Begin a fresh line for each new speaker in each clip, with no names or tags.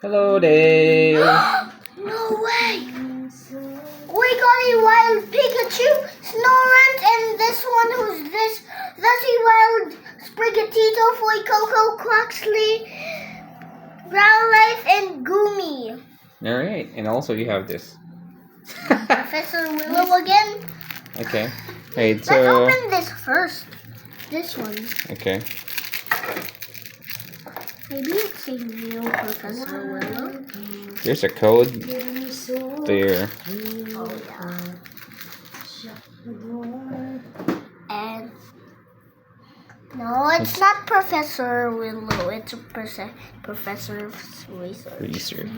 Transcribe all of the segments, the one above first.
Hello, Dale.
No way! We got a wild Pikachu, Snorunt, and this one who's this. That's a wild Sprigatito, Fuecoco, Quaxley, Growlithe, and Goomy.
Alright, and also you have this.
Professor Willow again.
Okay. Alright,
Let's
so.
open this first. This one.
Okay.
Maybe it's a real Professor Willow.
There's a code there.
Oh yeah. And no, it's not Professor Willow. It's a Professor
Research.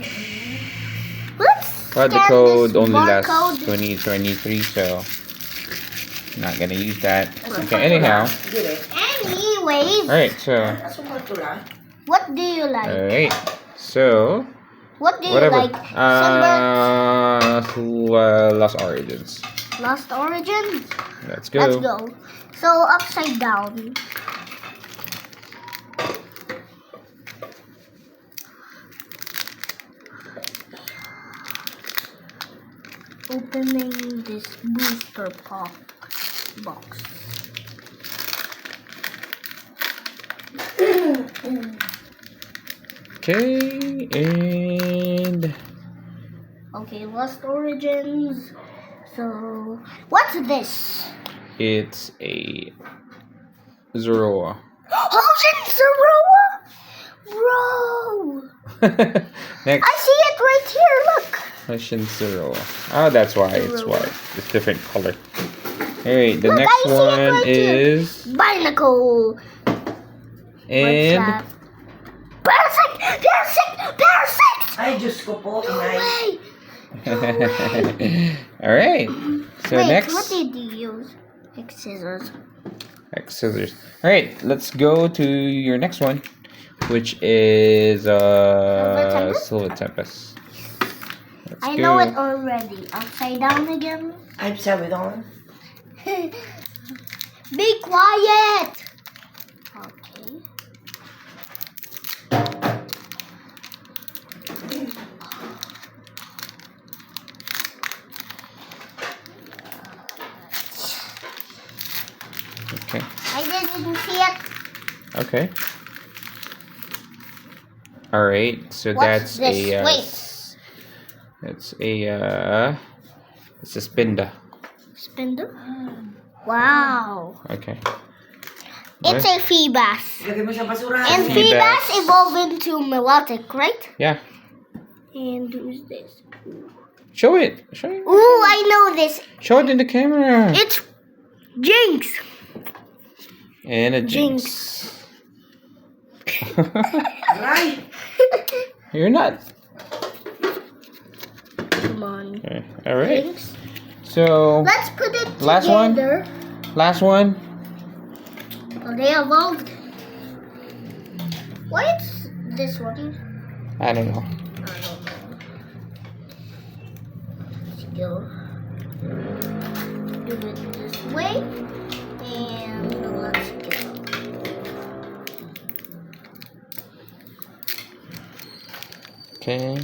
Let's
But the
scan
code
this
only lasts
barcode.
2023, so not gonna use that. Okay, anyhow.
Anyways,
Alright, so.
what do you like?
Alright, so.
What do you
Whatever.
like?
Lost Origins.
Lost Origins?
Let's go.
Let's go. So, upside down. Opening this booster box.
Okay, and.
Okay, Lost Origins. So, what's this?
It's a Zoroa.
Housing Zoroa? Bro!
Next,
I see it right here, look!
Russian Zoroa. Oh, that's why it's white. It's different color. Alright, the
Look,
next
I see it
one
right here.
is.
Binacle!
And.
What's that? Parasect! Parasect! Parasect!
Ay, Diyos ko po,
No
inay.
way!
Alright, so
Wait,
next.
what did you use? Like scissors.
Like scissors. Alright, let's go to your next one, which is Silver Tempest. Let's
I
go.
know it already. Upside down again.
Ay, sabi doon.
Be quiet! Okay.
Okay.
I didn't see it.
Okay. Alright, so
What's
that's
this?
a
Wait.
it's a it's a Spinda.
Spindle? Wow.
Okay.
It's a Feebas.
Lagay mo sa basura.
And
Feebas.
Feebas evolved into Melodic, right?
Yeah.
And who's this?
Show it. Show it.
Ooh, I know this.
Show it in the camera.
It's Jinx.
And a
Jinx.
Jinx.
Aray!
You're not.
Come on.
Okay. Alright.
Jinx.
So
Let's put it
Last one?
together.
last one.
Oh, they evolved. What's this one?
I don't know.
I don't know. Let's go. Do it this way. And let's go.
Okay.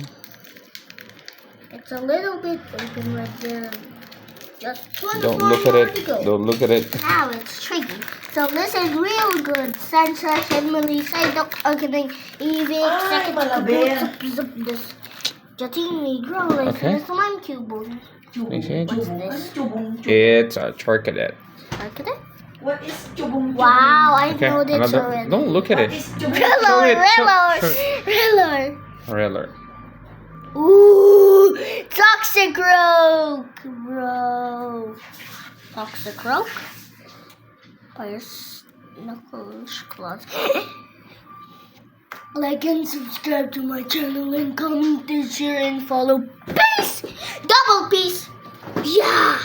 It's a little bit open right there. Just 24
Don't look at
more to
it.
go.
Don't look at it.
Now it's tricky. So this is real good. Sensor, Emily, Psyduck, Organing, Evic,
Ay,
Second,
malabi.
Zup, this. Jatini, Growlithe,
Okay.
Slime Cube.
Okay.
What's
Ano
this?
chubong?
It's a Charcadet.
Look at it.
What is chubong?
Wow, I
Okay.
know this
Another.
already.
Don't look at
What
it.
is chubong?
Rillor,
it, show-
Rillor,
show-
Rillor.
Riller.
Ooh, Toxicroak, bro. Toxicroak. Fires, Knuckles, Claws. Like and subscribe to my channel and comment, share and follow. Peace! Double peace! Yeah!